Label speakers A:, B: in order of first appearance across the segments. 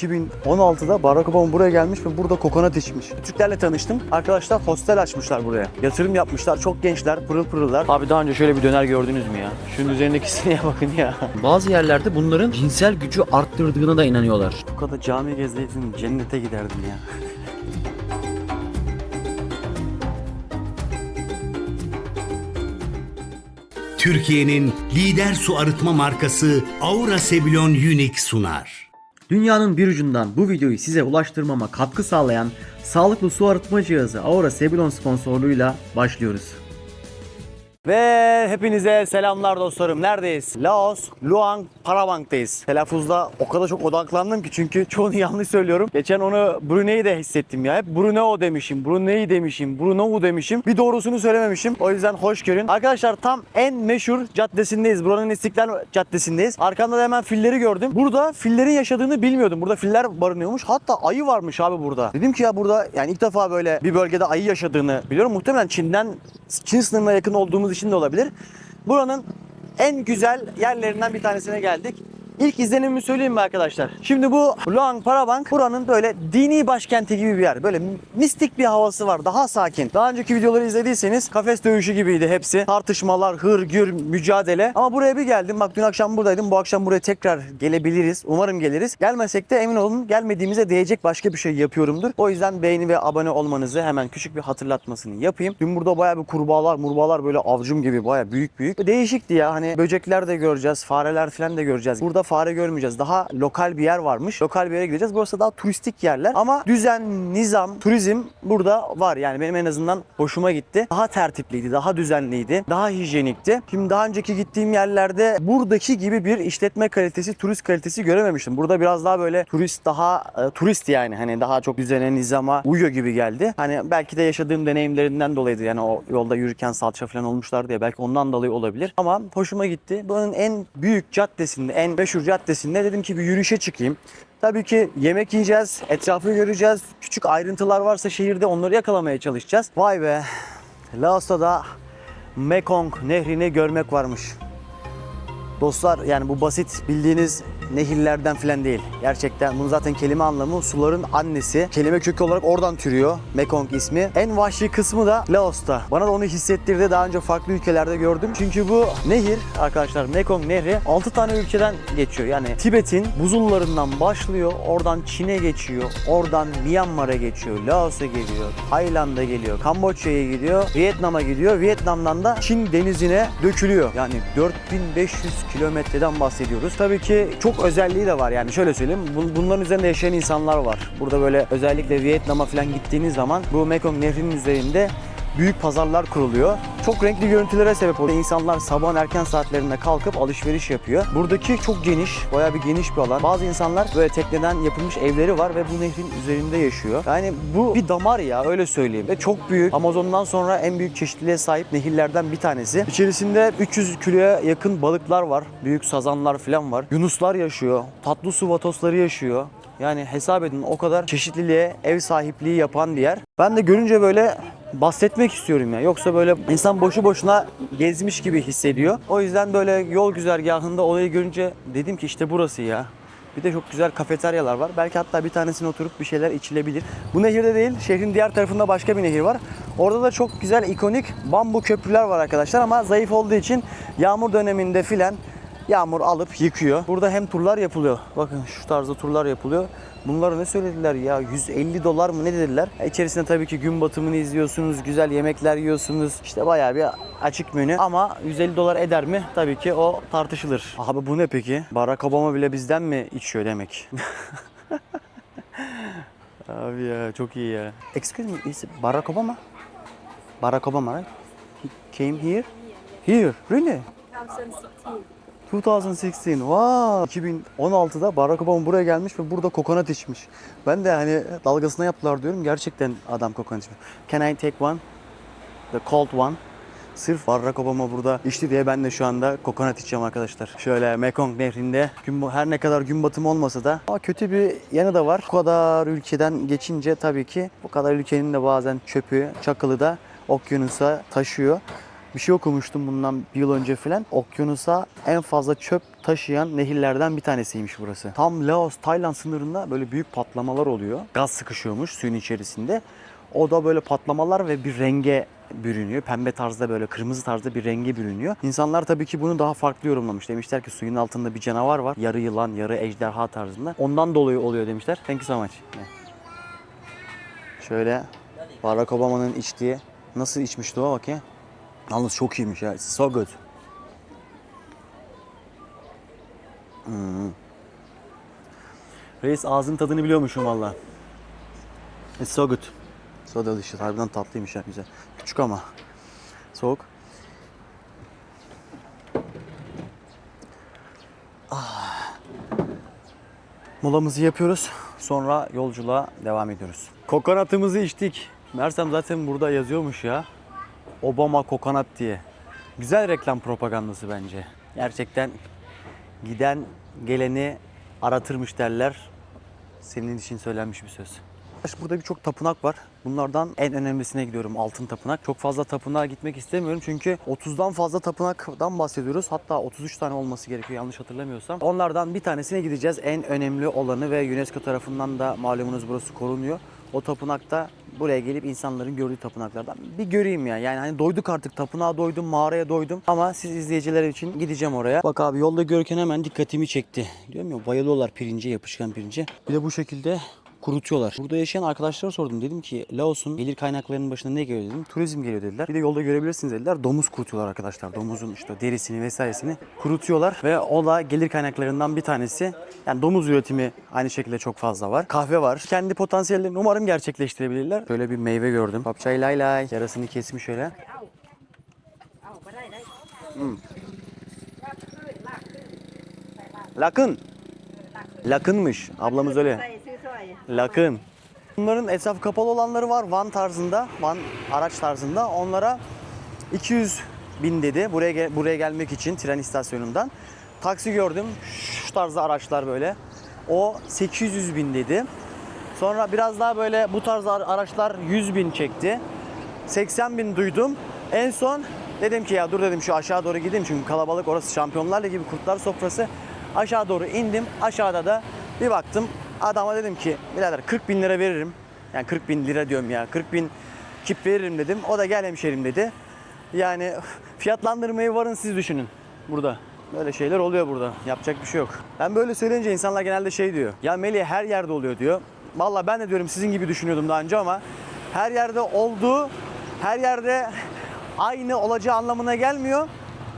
A: 2016'da Barack Obama buraya gelmiş ve burada kokonat içmiş. Türklerle tanıştım. Arkadaşlar hostel açmışlar buraya. Yatırım yapmışlar. Çok gençler, pırıl pırıllar. Abi daha önce şöyle bir döner gördünüz mü ya? Şunun üzerindeki sineye bakın ya.
B: Bazı yerlerde bunların cinsel gücü arttırdığına da inanıyorlar.
A: Bu kadar cami gezdiğim cennete giderdim ya.
C: Türkiye'nin lider su arıtma markası Aura Sebilon Unique sunar.
B: Dünyanın bir ucundan bu videoyu size ulaştırmama katkı sağlayan sağlıklı su arıtma cihazı Aura Sebilon sponsorluğuyla başlıyoruz.
A: Ve hepinize selamlar dostlarım. Neredeyiz? Laos, Luang Prabang'dayız. Telaffuzda o kadar çok odaklandım ki çünkü çoğunu yanlış söylüyorum. Geçen onu Brunei'de hissettim ya. Hep Brunei demişim, Brunei demişim, Brunei demişim. Bir doğrusunu söylememişim. O yüzden hoş görün. Arkadaşlar tam en meşhur caddesindeyiz. Buranın İstiklal Caddesi'ndeyiz. Arkamda da hemen filleri gördüm. Burada fillerin yaşadığını bilmiyordum. Burada filler barınıyormuş. Hatta ayı varmış abi burada. Dedim ki ya burada yani ilk defa böyle bir bölgede ayı yaşadığını biliyorum. Muhtemelen Çin sınırına yakın olduğumuz için de olabilir. Buranın en güzel yerlerinden bir tanesine geldik. İlk izlenimimi söyleyeyim mi arkadaşlar? Şimdi bu Luang Prabang buranın böyle dini başkenti gibi bir yer. Böyle mistik bir havası var. Daha sakin. Daha önceki videoları izlediyseniz kafes dövüşü gibiydi hepsi. Tartışmalar, hır, gür, mücadele. Ama buraya bir geldim. Bak dün akşam buradaydım. Bu akşam buraya tekrar gelebiliriz. Umarım geliriz. Gelmesek de emin olun gelmediğimize değecek başka bir şey yapıyorumdur. O yüzden beğeni ve abone olmanızı hemen küçük bir hatırlatmasını yapayım. Dün burada bayağı bir kurbağalar böyle avcum gibi bayağı büyük. Değişikti ya. Hani böcekler de göreceğiz. Fareler falan da göreceğiz. Burada fare görmeyeceğiz. Daha lokal bir yer varmış. Lokal bir yere gideceğiz. Burası daha turistik yerler. Ama düzen, nizam, turizm burada var. Yani benim en azından hoşuma gitti. Daha tertipliydi, daha düzenliydi, daha hijyenikti. Şimdi daha önceki gittiğim yerlerde buradaki gibi bir işletme kalitesi, turist kalitesi görememiştim. Burada biraz daha böyle turist yani. Hani daha çok düzene, nizama uyuyor gibi geldi. Hani belki de yaşadığım deneyimlerinden dolayıydı. Yani o yolda yürürken salça falan olmuşlar diye belki ondan dolayı olabilir. Ama hoşuma gitti. Buranın en büyük caddesinde, en meşhur caddesinde dedim ki bir yürüyüşe çıkayım. Tabii ki yemek yiyeceğiz, etrafı göreceğiz. Küçük ayrıntılar varsa şehirde onları yakalamaya çalışacağız. Vay be! Laos'ta da Mekong nehrini görmek varmış. Dostlar yani bu basit bildiğiniz nehirlerden falan değil. Gerçekten bunun zaten kelime anlamı suların annesi. Kelime kökü olarak oradan türüyor. Mekong ismi. En vahşi kısmı da Laos'ta. Bana da onu hissettirdi. Daha önce farklı ülkelerde gördüm. Çünkü bu nehir arkadaşlar Mekong nehri 6 tane ülkeden geçiyor. Yani Tibet'in buzullarından başlıyor. Oradan Çin'e geçiyor. Oradan Myanmar'a geçiyor. Laos'a geliyor. Tayland'a geliyor. Kamboçya'ya gidiyor. Vietnam'a gidiyor. Vietnam'dan da Çin denizine dökülüyor. Yani 4500 kilometreden bahsediyoruz. Tabii ki çok özelliği de var yani şöyle söyleyeyim. Bunların üzerinde yaşayan insanlar var. Burada böyle özellikle Vietnam'a falan gittiğiniz zaman bu Mekong Nehri'nin üzerinde büyük pazarlar kuruluyor. Çok renkli görüntülere sebep oluyor. İnsanlar sabahın erken saatlerinde kalkıp alışveriş yapıyor. Buradaki çok geniş, bayağı bir geniş bir alan. Bazı insanlar böyle tekneden yapılmış evleri var ve bu nehrin üzerinde yaşıyor. Yani bu bir damar ya öyle söyleyeyim. Ve çok büyük. Amazon'dan sonra en büyük çeşitliliğe sahip nehirlerden bir tanesi. İçerisinde 300 kiloya yakın balıklar var. Büyük sazanlar falan var. Yunuslar yaşıyor. Tatlı su vatosları yaşıyor. Yani hesap edin o kadar çeşitliliğe ev sahipliği yapan bir yer. Ben de görünce böyle bahsetmek istiyorum ya. Yoksa böyle insan boşu boşuna gezmiş gibi hissediyor. O yüzden böyle yol güzergahında olayı görünce dedim ki işte burası ya. Bir de çok güzel kafeteryalar var. Belki hatta bir tanesine oturup bir şeyler içilebilir. Bu nehirde değil, şehrin diğer tarafında başka bir nehir var. Orada da çok güzel ikonik bambu köprüler var arkadaşlar ama zayıf olduğu için yağmur döneminde filan yağmur alıp yıkıyor. Burada hem turlar yapılıyor. Bakın şu tarzda turlar yapılıyor. Bunlara ne söylediler ya? 150 dolar mı ne dediler? İçerisinde tabii ki gün batımını izliyorsunuz, güzel yemekler yiyorsunuz. İşte bayağı bir açık menü. Ama 150 dolar eder mi? Tabii ki o tartışılır. Abi bu ne peki? Barack Obama bile bizden mi içiyor demek? Abi ya çok iyi ya. Excuse me, is Barack Obama? Barack Obama, right? He came here? Here, really? 2016. Wow. 2016'da Barack Obama buraya gelmiş ve burada kokonat içmiş. Ben de hani dalgasına yaptılar diyorum. Gerçekten adam kokonat içmiş. Can I take one? The cold one. Sırf Barack Obama burada içti diye ben de şu anda kokonat içeceğim arkadaşlar. Şöyle Mekong Nehri'nde her ne kadar gün batımı olmasa da ama kötü bir yanı da var. Bu kadar ülkeden geçince tabii ki bu kadar ülkenin de bazen çöpü, çakılı da okyanusa taşıyor. bir şey okumuştum bundan bir yıl önce falan. Okyanusa en fazla çöp taşıyan nehirlerden bir tanesiymiş burası. Tam Laos, Tayland sınırında böyle büyük patlamalar oluyor. Gaz sıkışıyormuş suyun içerisinde. O da böyle patlamalar ve bir renge bürünüyor. Pembe tarzda böyle kırmızı tarzda bir renge bürünüyor. İnsanlar tabii ki bunu daha farklı yorumlamış. Demişler ki suyun altında bir canavar var. Yarı yılan, yarı ejderha tarzında. Ondan dolayı oluyor demişler. Thank you so much. Şöyle Barack Obama'nın içtiği, nasıl içmişti o bakayım. Yalnız çok iyiymiş ya. It's so good. Reis ağzın tadını biliyormuşum valla. It's so good. So delicious. Harbiden tatlıymış ya, güzel. Küçük ama soğuk. Molamızı yapıyoruz. Sonra yolculuğa devam ediyoruz. Kokonatımızı içtik. Mersem zaten burada yazıyormuş ya. Obama kokonat diye. Güzel reklam propagandası bence. Gerçekten giden geleni aratırmış derler. Senin için söylenmiş bir söz. Burada birçok tapınak var. Bunlardan en önemlisine gidiyorum, Altın Tapınak. Çok fazla tapınağa gitmek istemiyorum çünkü 30'dan fazla tapınaktan bahsediyoruz. Hatta 33 tane olması gerekiyor yanlış hatırlamıyorsam. Onlardan bir tanesine gideceğiz. En önemli olanı ve UNESCO tarafından da malumunuz burası korunuyor. O tapınakta buraya gelip insanların gördüğü tapınaklardan bir göreyim ya. Yani hani doyduk artık, tapınağa doydum, mağaraya doydum. Ama siz izleyiciler için gideceğim oraya. Bak abi, yolda görürken hemen dikkatimi çekti. Diyorum ya, bayılıyorlar pirince, yapışkan pirince. Bir de bu şekilde kurutuyorlar. Burada yaşayan arkadaşlara sordum. Dedim ki Laos'un gelir kaynaklarının başına ne geliyor dedim. Turizm geliyor dediler. Bir de yolda görebilirsiniz dediler. Domuz kurutuyorlar arkadaşlar. Domuzun işte derisini vesairesini kurutuyorlar ve o da gelir kaynaklarından bir tanesi. Yani domuz üretimi aynı şekilde çok fazla var. Kahve var. Kendi potansiyellerini umarım gerçekleştirebilirler. Şöyle bir meyve gördüm. Papçay lay lay. Yarasını kesmiş öyle. Lakın. Lakınmış. Ablamız öyle. Lakın. Bunların etraf kapalı olanları var. Van tarzında, Van araç tarzında. Onlara 200 bin dedi buraya gelmek için tren istasyonundan. Taksi gördüm. Şu tarzda araçlar böyle. O 800 bin dedi. Sonra biraz daha böyle bu tarz araçlar 100 bin çekti. 80 bin duydum. En son dedim ki ya dur dedim, şu aşağı doğru gideyim çünkü kalabalık, orası Şampiyonlar Ligi gibi kurtlar sofrası. Aşağı doğru indim. Aşağıda da bir baktım. Adama dedim ki birader 40 bin lira veririm. Yani 40 bin lira diyorum ya. 40 bin kip veririm dedim. O da gel hemşerim dedi. Yani fiyatlandırmayı varın siz düşünün burada. Böyle şeyler oluyor burada. Yapacak bir şey yok. Ben böyle söyleyince insanlar genelde şey diyor. Ya Melih her yerde oluyor diyor. Vallahi ben de diyorum sizin gibi düşünüyordum daha önce ama her yerde olduğu, her yerde aynı olacağı anlamına gelmiyor.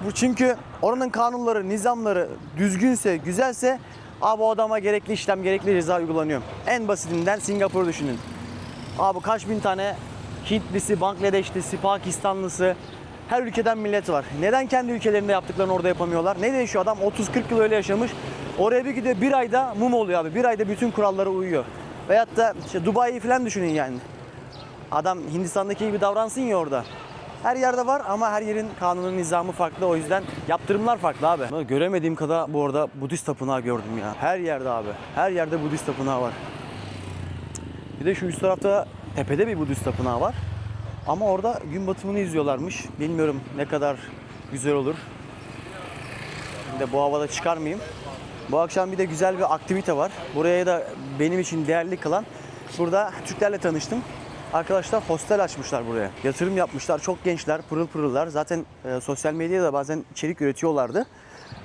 A: Bu çünkü oranın kanunları, nizamları düzgünse, güzelse abi o adama gerekli işlem, gerekli ceza uygulanıyor. En basitinden Singapur'u düşünün. Abi kaç bin tane Hintlisi, Bangladeşlisi, Pakistanlısı, her ülkeden millet var. Neden kendi ülkelerinde yaptıklarını orada yapamıyorlar? Ne değişiyor? Adam 30-40 yıl öyle yaşamış. Oraya bir gidiyor, bir ayda mum oluyor abi. Bir ayda bütün kurallara uyuyor. Veyahut da işte Dubai'yi falan düşünün yani. Adam Hindistan'daki gibi davransın ya orada. Her yerde var ama her yerin kanunu, nizamı farklı. O yüzden yaptırımlar farklı abi. Göremediğim kadar bu arada Budist tapınağı gördüm ya. Her yerde abi. Her yerde Budist tapınağı var. Bir de şu üst tarafta tepede bir Budist tapınağı var. Ama orada gün batımını izliyorlarmış. Bilmiyorum ne kadar güzel olur. Şimdi de bu havada çıkar mıyım? Bu akşam bir de güzel bir aktivite var. Buraya da benim için değerli kılan, burada Türklerle tanıştım. Arkadaşlar hostel açmışlar buraya. Yatırım yapmışlar. Çok gençler, pırıl pırıllar. Zaten sosyal medyada da bazen içerik üretiyorlardı.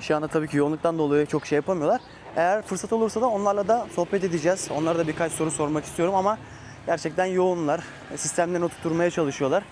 A: Şu anda tabii ki yoğunluktan dolayı çok şey yapamıyorlar. Eğer fırsat olursa da onlarla da sohbet edeceğiz. Onlara da birkaç soru sormak istiyorum ama gerçekten yoğunlar. Sistemlerini oturtmaya çalışıyorlar.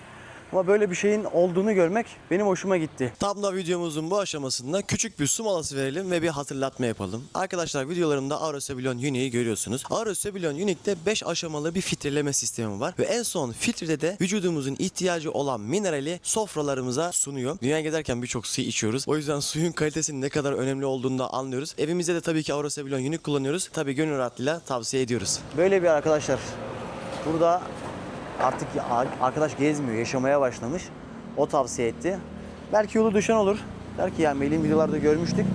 A: Ama böyle bir şeyin olduğunu görmek benim hoşuma gitti. Tam da videomuzun bu aşamasında küçük bir su molası verelim ve bir hatırlatma yapalım. Arkadaşlar videolarımda Aurosebulon Unique'i görüyorsunuz. Aurosebulon Unique'de 5 aşamalı bir filtreleme sistemi var. Ve en son filtrede de vücudumuzun ihtiyacı olan minerali sofralarımıza sunuyor. Dünyaya gezerken birçok su içiyoruz. O yüzden suyun kalitesinin ne kadar önemli olduğunu da anlıyoruz. Evimizde de tabii ki Aurosebulon Unique kullanıyoruz. Tabii gönül rahatlığıyla tavsiye ediyoruz. Böyle bir arkadaşlar. Burada artık arkadaş gezmiyor, yaşamaya başlamış. O tavsiye etti. Belki yolu düşen olur. Der ki yani Melih'in videolarda görmüştük.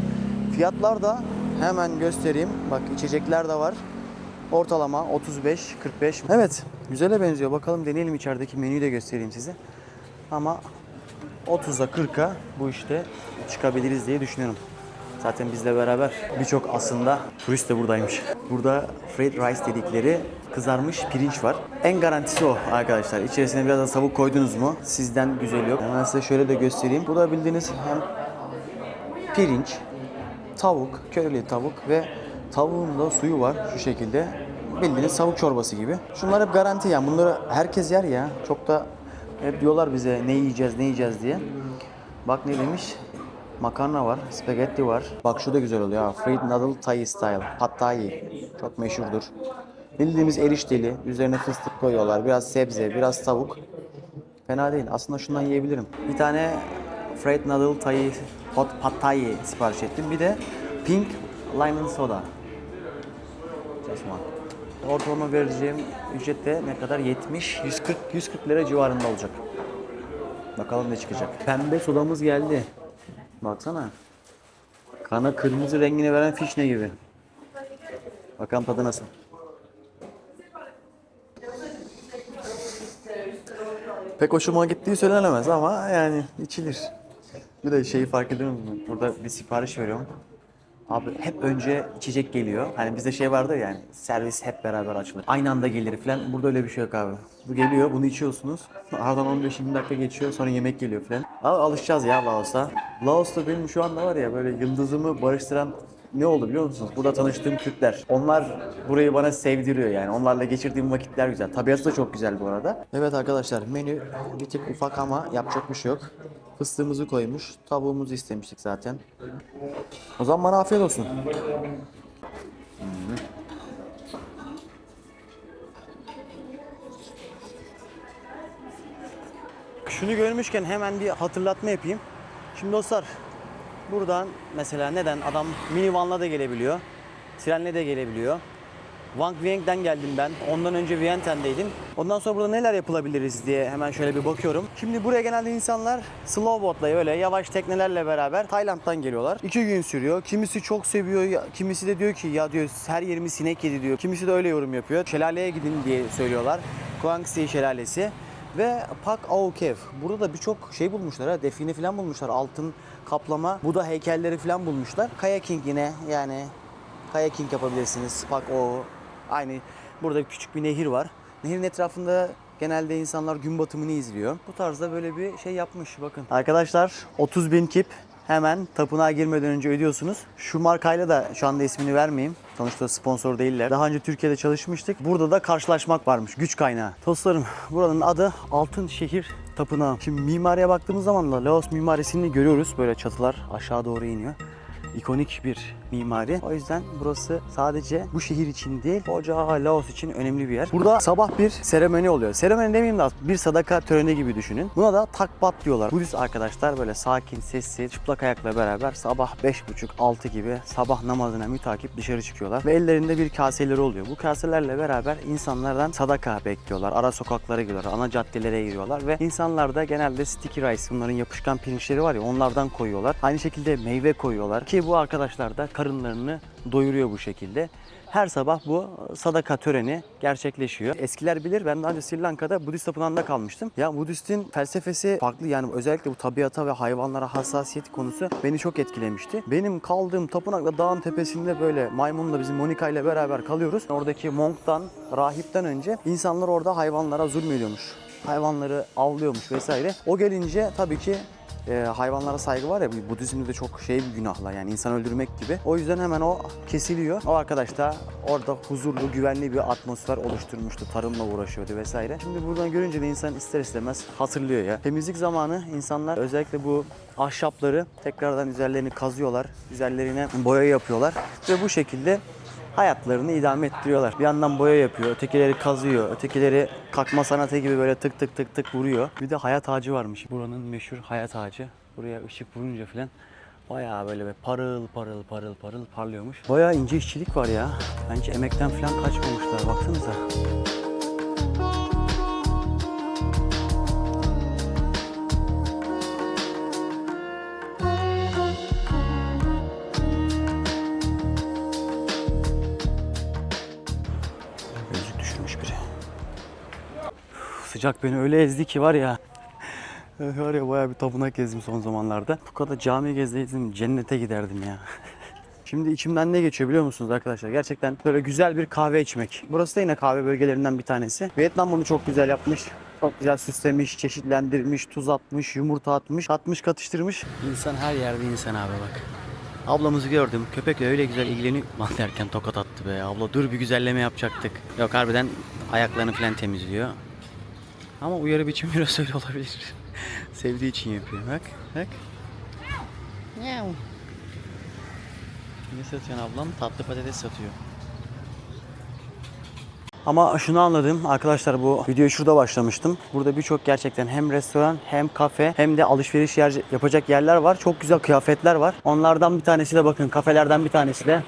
A: Fiyatlar da hemen göstereyim. Bak içecekler de var. Ortalama 35-45. Evet, güzele benziyor. Bakalım deneyelim, içerideki menüyü de göstereyim size. Ama 30'a 40'a bu işte çıkabiliriz diye düşünüyorum. Zaten bizle beraber birçok aslında turist de buradaymış. Burada fried rice dedikleri kızarmış pirinç var. En garantisi o arkadaşlar. İçerisine biraz da tavuk koydunuz mu sizden güzel yok. Hemen size şöyle de göstereyim. Bu da bildiğiniz hem pirinç, tavuk, körili tavuk ve tavuğun da suyu var şu şekilde. Bildiğiniz tavuk çorbası gibi. Şunlar hep garanti yani. Bunları herkes yer ya. Çok da hep diyorlar bize ne yiyeceğiz diye. Bak ne demiş? Makarna var, spagetti var. Bak şu da güzel oluyor ha. Fried noodle Thai style. Pad Thai. Çok meşhurdur. Bildiğimiz erişteli. Üzerine fıstık koyuyorlar. Biraz sebze, biraz tavuk. Fena değil. Aslında şundan yiyebilirim. Bir tane fried noodle Thai Pad Thai sipariş ettim. Bir de pink lemon soda. Just one. Ortalama vereceğim ücret de ne kadar? 70, 140 lira civarında olacak. Bakalım ne çıkacak. Pembe sodamız geldi. Baksana. Kana kırmızı rengini veren fişne gibi. Bakalım tadı nasıl. Pek hoşuma gittiği söylenemez ama yani içilir. Bir de şeyi fark ediyor musun? Burada bir sipariş veriyorum. Abi hep önce içecek geliyor. Hani bizde şey vardır yani servis hep beraber açılır. Aynı anda gelir falan. Burada öyle bir şey yok abi. Bu geliyor, bunu içiyorsunuz. Aradan 15-20 dakika geçiyor, sonra yemek geliyor falan. Abi alışacağız ya Laos'a. Laos'ta benim şu anda var ya böyle yıldızımı barıştıran ne oldu biliyor musunuz? Burada tanıştığım Türkler. Onlar burayı bana sevdiriyor yani. Onlarla geçirdiğim vakitler güzel. Tabiatı da çok güzel bu arada. Evet arkadaşlar menü bir tık ufak ama yapacak bir şey yok. Fıstığımızı koymuş. Tavuğumuzu istemiştik zaten. O zaman bana afiyet olsun. Şunu görmüşken hemen bir hatırlatma yapayım. Şimdi dostlar buradan mesela neden adam minivanla da gelebiliyor. Trenle de gelebiliyor. Vang Vieng'den geldim ben. Ondan önce Vientiane'deydim. Ondan sonra burada neler yapılabiliriz diye hemen şöyle bir bakıyorum. Şimdi buraya genelde insanlar slow boat'la böyle yavaş teknelerle beraber Tayland'dan geliyorlar. 2 gün sürüyor. Kimisi çok seviyor. Kimisi de diyor ki ya diyor her yerimi sinek yedi diyor. Kimisi de öyle yorum yapıyor. Şelaleye gidin diye söylüyorlar. Guangxi Şelalesi. Ve Pak Ao Cave. Burada da birçok şey bulmuşlar ha. Define falan bulmuşlar. Altın kaplama. Buda heykelleri falan bulmuşlar. Kayaking yine yani kayaking yapabilirsiniz. Pak Ao. Aynı burada küçük bir nehir var. Nehirin etrafında genelde insanlar gün batımını izliyor. Bu tarzda böyle bir şey yapmış bakın. Arkadaşlar 30.000 kip hemen tapınağa girmeden önce ödüyorsunuz. Şu markayla da şu anda ismini vermeyeyim. Sonuçta sponsor değiller. Daha önce Türkiye'de çalışmıştık. Burada da karşılaşmak varmış. Güç kaynağı. Dostlarım buranın adı Altın Şehir Tapınağı. Şimdi mimariye baktığımız zaman da Laos mimarisini görüyoruz. Böyle çatılar aşağı doğru iniyor. İkonik bir mimari. O yüzden burası sadece bu şehir için değil, koca Laos için önemli bir yer. Burada sabah bir seremoni oluyor. Seremoni demeyeyim de bir sadaka töreni gibi düşünün. Buna da takbat diyorlar. Budist arkadaşlar böyle sakin, sessiz, çıplak ayakla beraber sabah 5.30-6 gibi sabah namazına mütakip dışarı çıkıyorlar. Ve ellerinde bir kaseleri oluyor. Bu kaselerle beraber insanlardan sadaka bekliyorlar. Ara sokaklara giriyorlar, ana caddelere giriyorlar ve insanlar da genelde sticky rice, bunların yapışkan pirinçleri var ya onlardan koyuyorlar. Aynı şekilde meyve koyuyorlar ki bu arkadaşlar da karınlarını doyuruyor bu şekilde. Her sabah bu sadaka töreni gerçekleşiyor. Eskiler bilir, ben daha önce Sri Lanka'da Budist tapınağında kalmıştım. Ya Budist'in felsefesi farklı yani özellikle bu tabiata ve hayvanlara hassasiyet konusu beni çok etkilemişti. Benim kaldığım tapınakta dağın tepesinde böyle maymunla bizim Monika ile beraber kalıyoruz. Oradaki monktan, rahipten önce insanlar orada hayvanlara zulmediyormuş. Hayvanları avlıyormuş vesaire. O gelince tabii ki hayvanlara saygı var ya, Budizm'de de çok şey bir günahla yani insan öldürmek gibi. O yüzden hemen o kesiliyor. O arkadaş da orada huzurlu, güvenli bir atmosfer oluşturmuştu. Tarımla uğraşıyordu vesaire. Şimdi buradan görünce de insan ister istemez hatırlıyor ya. Temizlik zamanı insanlar özellikle bu ahşapları tekrardan üzerlerini kazıyorlar. Üzerlerine boya yapıyorlar ve bu şekilde hayatlarını idame ettiriyorlar. Bir yandan boya yapıyor, ötekileri kazıyor, ötekileri kakma sanatı gibi böyle tık tık tık tık vuruyor. Bir de hayat ağacı varmış. Buranın meşhur hayat ağacı. Buraya ışık vurunca falan bayağı böyle parıl parıl parıl parıl parlıyormuş. Bayağı ince işçilik var ya. Bence emekten falan kaçmamışlar. Baksanıza. Sıcak beni öyle ezdi ki var ya. Var ya bayağı bir tapınak gezdim son zamanlarda. Bu kadar cami gezseydim cennete giderdim ya. Şimdi içimden ne geçiyor biliyor musunuz arkadaşlar? Gerçekten böyle güzel bir kahve içmek. Burası da yine kahve bölgelerinden bir tanesi. Vietnam bunu çok güzel yapmış. Çok güzel süslemiş, çeşitlendirmiş, tuz atmış, yumurta atmış, katmış, katıştırmış. İnsan her yerde insan abi bak. Ablamızı gördüm. Köpekle öyle güzel ilgileniyor. Lan derken tokat attı be. Abla dur bir güzelleme yapacaktık. Yok harbiden ayaklarını falan temizliyor. Ama uyarı biçimi biraz öyle olabilir. Sevdiği için yapıyor. Bak, bak. Miau. Ne satıyorsun ablam? Tatlı patates satıyor. Ama şunu anladım arkadaşlar, bu videoyu şurada başlamıştım. Burada birçok gerçekten hem restoran hem kafe hem de alışveriş yapacak yerler var. Çok güzel kıyafetler var. Onlardan bir tanesi de bakın, kafelerden bir tanesi de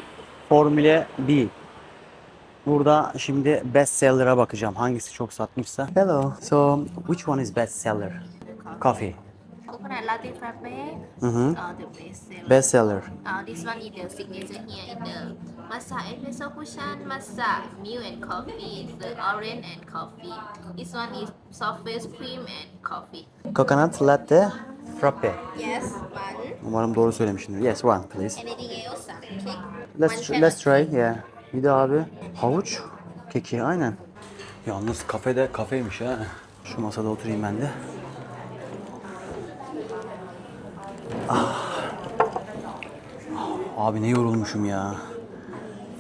A: Formula B. Burada şimdi best seller'a bakacağım. Hangisi çok satmışsa. Hello. So, which one is best seller? Coffee.
D: Coconut latte frappe, the best seller.
A: Best seller.
D: This one is the signature here in the matcha espresso cushion, matcha milk and coffee, the orange and coffee. This one is soft face cream and coffee.
A: Coconut latte frappe.
D: Yes, one.
A: Umarım doğru söylemişimdir. Yes, one please.
D: Anything else? Cake.
A: Let's try. Yeah. Bir de abi havuç keki aynen. Yalnız kafede kafeymiş ha. Şu masada oturayım ben de. Abi ne yorulmuşum ya.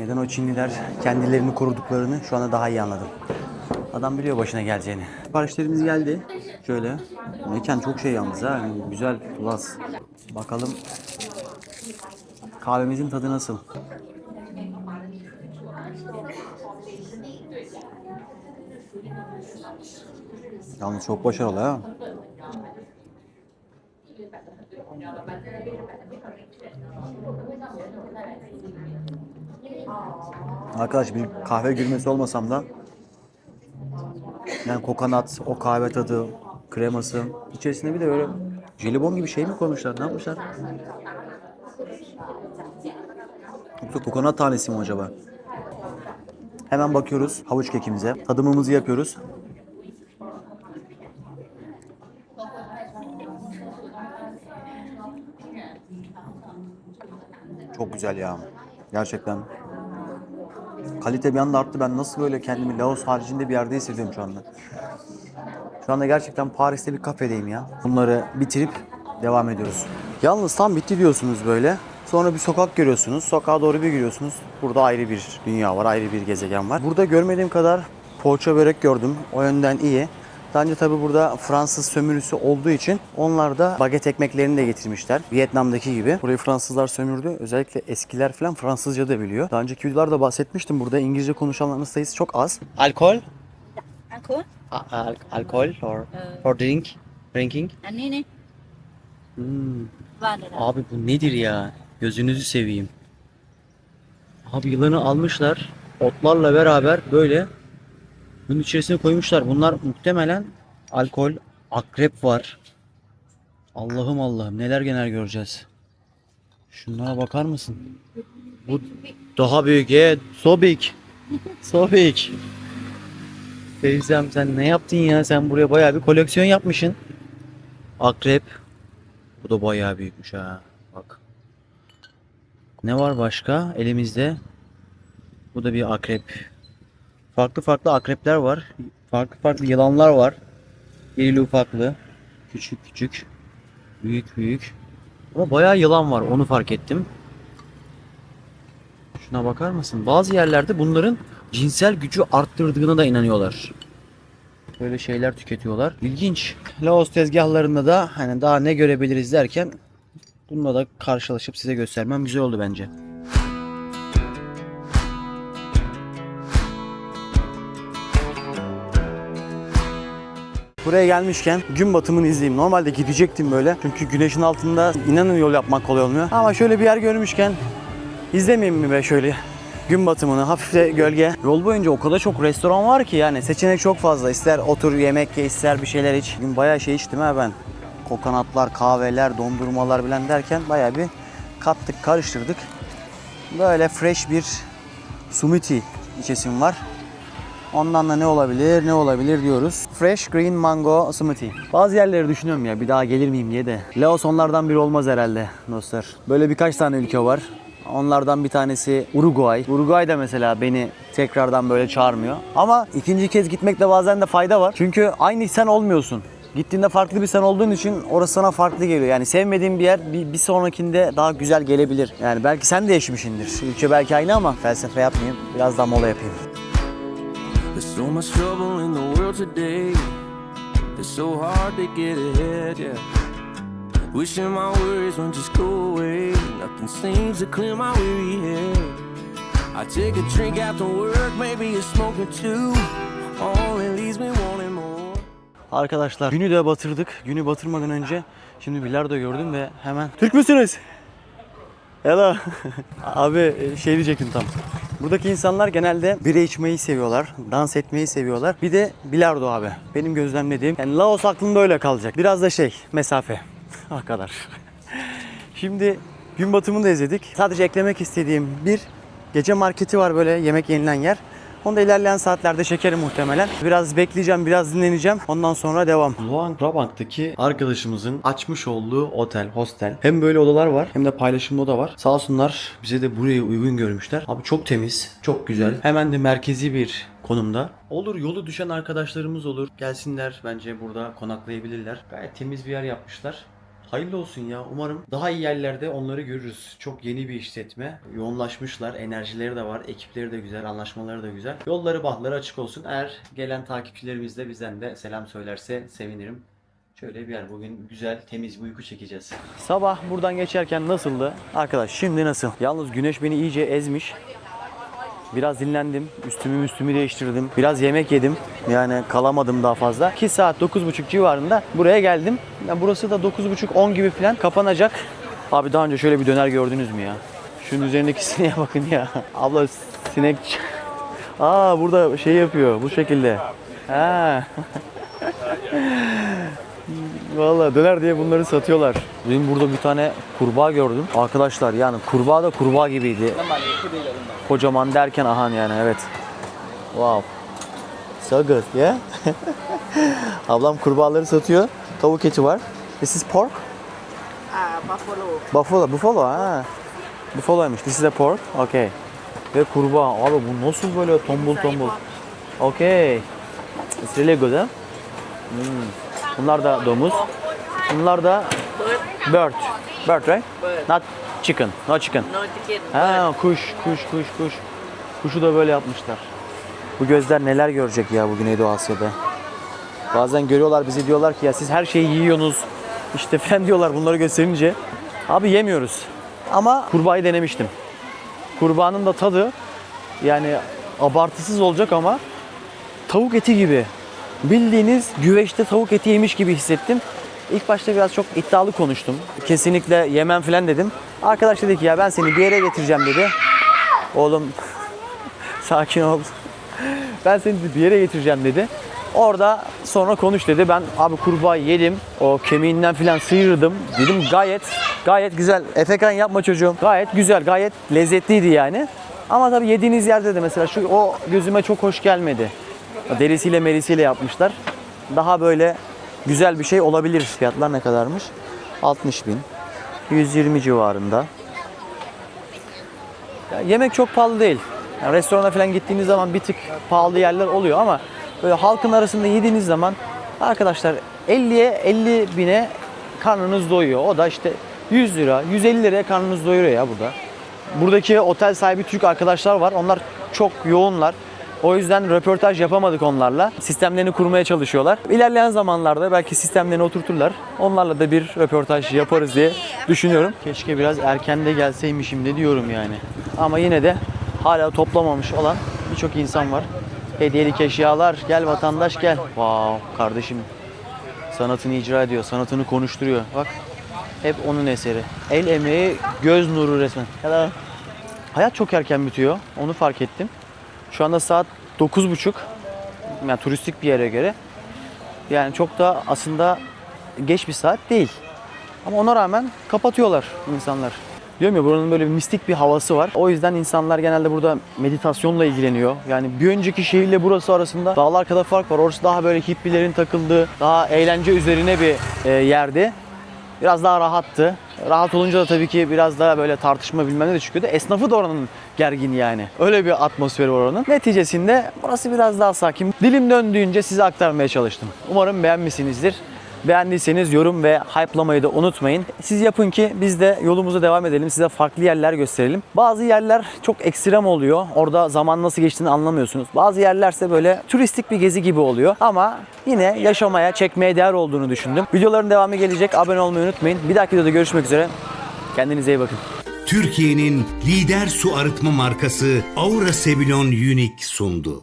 A: Neden o Çinliler kendilerini koruduklarını şu anda daha iyi anladım. Adam biliyor başına geleceğini. Siparişlerimiz geldi. Şöyle. Mekan çok şey yalnız ha. Güzel, plus. Bakalım kahvemizin tadı nasıl? Yalnız çok başarılı ha. Arkadaş bir kahve gülmesi olmasam da yani kokonat, o kahve tadı, kreması, içerisinde bir de böyle jelibon gibi şey mi koymuşlar, ne yapmışlar? Yoksa kokonat tanesi mi acaba? Hemen bakıyoruz havuç kekimize, tadımımızı yapıyoruz. Çok güzel ya. Gerçekten. Kalite bir anda arttı. Ben nasıl böyle kendimi Laos haricinde bir yerde hissediyorum şu anda. Şu anda gerçekten Paris'te bir kafedeyim ya. Bunları bitirip devam ediyoruz. Yalnız tam bitti diyorsunuz böyle. Sonra bir sokak görüyorsunuz. Sokağa doğru bir giriyorsunuz. Burada ayrı bir dünya var, ayrı bir gezegen var. Burada görmediğim kadar poğaça börek gördüm. O yönden iyi. Daha önce tabi burada Fransız sömürüsü olduğu için onlar da baget ekmeklerini de getirmişler. Vietnam'daki gibi. Burayı Fransızlar sömürdü. Özellikle eskiler falan Fransızca da biliyor. Daha önceki videolarda bahsetmiştim. Burada İngilizce konuşanların sayısı çok az. Alkol?
D: Alcohol?
A: Alkol or drinking?
D: Anne ne? Var da.
A: Abi bu nedir ya? Gözünüzü seveyim. Abi yılanı almışlar. Otlarla beraber böyle bunun içerisine koymuşlar. Bunlar muhtemelen alkol, akrep var. Allah'ım Allah'ım neler göreceğiz. Şunlara bakar mısın? Bu daha büyük. So big. So big. Teyzem sen ne yaptın ya? Sen buraya bayağı bir koleksiyon yapmışsın. Akrep. Bu da bayağı büyükmüş ha. Bak. Ne var başka elimizde? Bu da bir akrep. Farklı akrepler var. Farklı yılanlar var. İrili ufaklı. Küçük. Büyük. Ama bayağı yılan var. Onu fark ettim. Şuna bakar mısın? Bazı yerlerde bunların cinsel gücü arttırdığına da inanıyorlar. Böyle şeyler tüketiyorlar. İlginç. Laos tezgahlarında da hani daha ne görebiliriz derken bununla da karşılaşıp size göstermem güzel oldu bence. Buraya gelmişken gün batımını izleyeyim. Normalde gidecektim böyle. Çünkü güneşin altında inanın yol yapmak kolay olmuyor. Ama şöyle bir yer görmüşken izlemeyeyim mi be şöyle gün batımını, hafif de gölge. Yol boyunca o kadar çok restoran var ki yani seçenek çok fazla. İster otur yemek ye, ister bir şeyler iç. Bugün bayağı şey içtim ha ben. Kokonatlar, kahveler, dondurmalar bilen derken bayağı bir kattık, karıştırdık. Böyle fresh bir smoothie içesim var. Ondan da ne olabilir, ne olabilir diyoruz. Fresh Green Mango Smoothie. Bazı yerleri düşünüyorum ya bir daha gelir miyim diye de. Laos onlardan biri olmaz herhalde dostlar. Böyle birkaç tane ülke var. Onlardan bir tanesi Uruguay. Uruguay da mesela beni tekrardan böyle çağırmıyor. Ama ikinci kez gitmekte bazen de fayda var. Çünkü aynı sen olmuyorsun. Gittiğinde farklı bir sen olduğun için orası sana farklı geliyor. Yani sevmediğin bir yer bir sonrakinde daha güzel gelebilir. Yani belki sen de yaşamışsındır. Ülke belki aynı ama felsefe yapmayayım. Biraz daha mola yapayım.
E: There's so much trouble in the world today. It's so hard to get ahead, yeah. Wishing my worries won't just go away. Nothing seems to clear my weary head. I take a drink after work, maybe you're smoking too. Only leaves me wanting more.
A: Arkadaşlar günü de batırdık. Günü batırmadan önce şimdi bilardo gördüm ve hemen Türk müsünüz? Hello. Abi şey diyecektim tam. Buradaki insanlar genelde bira içmeyi seviyorlar, dans etmeyi seviyorlar. Bir de bilardo abi. Benim gözlemlediğim. Yani Laos aklımda öyle kalacak. Biraz da mesafe. O kadar. Şimdi gün batımını da izledik. Sadece eklemek istediğim bir gece marketi var böyle yemek yenilen yer. Onu da ilerleyen saatlerde çekerim muhtemelen. Biraz bekleyeceğim, biraz dinleneceğim. Ondan sonra devam. Luang Prabang'daki arkadaşımızın açmış olduğu otel, hostel. Hem böyle odalar var hem de paylaşımlı oda var. Sağ olsunlar bize de burayı uygun görmüşler. Abi çok temiz, çok güzel. Hemen de merkezi bir konumda. Olur yolu düşen arkadaşlarımız olur. Gelsinler bence burada konaklayabilirler. Gayet temiz bir yer yapmışlar. Hayırlı olsun ya. Umarım daha iyi yerlerde onları görürüz. Çok yeni bir işletme. Yoğunlaşmışlar. Enerjileri de var. Ekipleri de güzel. Anlaşmaları da güzel. Yolları bahtları açık olsun. Eğer gelen takipçilerimiz de bizden de selam söylerse sevinirim. Şöyle bir yer. Bugün güzel, temiz bir uyku çekeceğiz. Sabah buradan geçerken nasıldı? Arkadaş şimdi nasıl? Yalnız güneş beni iyice ezmiş. Biraz dinlendim. Üstümü değiştirdim. Biraz yemek yedim. Yani kalamadım daha fazla. 2 saat 9.30 civarında buraya geldim. Yani burası da 9.30-10 gibi falan kapanacak. Abi daha önce şöyle bir döner gördünüz mü ya? Şunun üzerindeki sineğe bakın ya. Abla sinek... Aa burada şey yapıyor bu şekilde. Ha. Vallahi döner diye bunları satıyorlar. Benim burada bir tane kurbağa gördüm. Arkadaşlar yani kurbağa da kurbağa gibiydi. Kocaman derken ahan yani evet. Wow. So good yeah. Ablam kurbağaları satıyor. Tavuk eti var. This is pork?
F: Buffalo.
A: Buffalo ha. Buffalo'ymuş. This is a pork. Okay. Ve kurbağa. Abi bu nasıl böyle tombul. Okay. It's really good ha. Bunlar da domuz. Bunlar da bird. Bird right?
F: Bird.
A: Not chicken. No chicken.
F: No chicken.
A: Ha kuş. Kuşu da böyle yapmışlar. Bu gözler neler görecek ya bu Güneydoğu Asya'da. Bazen görüyorlar bizi diyorlar ki ya siz her şeyi yiyorsunuz. İşte falan diyorlar bunları gösterince. Abi yemiyoruz. Ama kurbağayı denemiştim. Kurbağanın da tadı yani abartısız olacak ama tavuk eti gibi. Bildiğiniz güveçte tavuk eti yemiş gibi hissettim. İlk başta biraz çok iddialı konuştum. Kesinlikle yemem falan dedim. Arkadaş dedi ki ya ben seni bir yere getireceğim dedi. Oğlum sakin ol. Ben seni bir yere getireceğim dedi. Orada sonra konuş dedi. Ben abi kurbağa yedim. O kemiğinden falan sıyırdım. Dedim gayet güzel. Efekan yapma çocuğum. Gayet güzel, gayet lezzetliydi yani. Ama tabii yediğiniz yerde de mesela o gözüme çok hoş gelmedi. Derisiyle merisiyle yapmışlar. Daha böyle güzel bir şey olabilir. Fiyatlar ne kadarmış? 60.000. 120 civarında. Ya yemek çok pahalı değil. Yani restorana falan gittiğiniz zaman bir tık pahalı yerler oluyor ama böyle halkın arasında yediğiniz zaman arkadaşlar 50 bine karnınız doyuyor. O da işte 100 lira, 150 liraya karnınız doyuruyor ya burada. Buradaki otel sahibi Türk arkadaşlar var. Onlar çok yoğunlar. O yüzden röportaj yapamadık onlarla. Sistemlerini kurmaya çalışıyorlar. İlerleyen zamanlarda belki sistemlerini oturturlar. Onlarla da bir röportaj yaparız diye düşünüyorum. Keşke biraz erken de gelseymişim de diyorum yani. Ama yine de hala toplamamış olan birçok insan var. Hediyelik eşyalar. Gel vatandaş gel. Wow kardeşim. Sanatını icra ediyor. Sanatını konuşturuyor. Bak. Hep onun eseri. El emeği, göz nuru resmen. Hello. Hayat çok erken bitiyor. Onu fark ettim. Şu anda saat 9.30. Yani turistik bir yere göre. Yani çok da aslında geç bir saat değil. Ama ona rağmen kapatıyorlar insanlar. Diyorum ya, buranın böyle bir mistik bir havası var. O yüzden insanlar genelde burada meditasyonla ilgileniyor. Yani bir önceki şehirle burası arasında dağlar kadar fark var. Orası daha böyle hippilerin takıldığı, daha eğlence üzerine bir yerdi. Biraz daha rahattı. Rahat olunca da tabii ki biraz daha böyle tartışma bilmem ne de çıkıyordu. Esnafı da oranın gergin yani. Öyle bir atmosferi var oranın. Neticesinde burası biraz daha sakin. Dilim döndüğünce size aktarmaya çalıştım. Umarım beğenmişsinizdir. Beğendiyseniz yorum ve hype'lamayı da unutmayın. Siz yapın ki biz de yolumuza devam edelim. Size farklı yerler gösterelim. Bazı yerler çok ekstrem oluyor. Orada zaman nasıl geçtiğini anlamıyorsunuz. Bazı yerlerse böyle turistik bir gezi gibi oluyor. Ama yine yaşamaya, çekmeye değer olduğunu düşündüm. Videoların devamı gelecek. Abone olmayı unutmayın. Bir dahaki videoda görüşmek üzere. Kendinize iyi bakın.
C: Türkiye'nin lider su arıtma markası Aura Sebilon Unique sundu.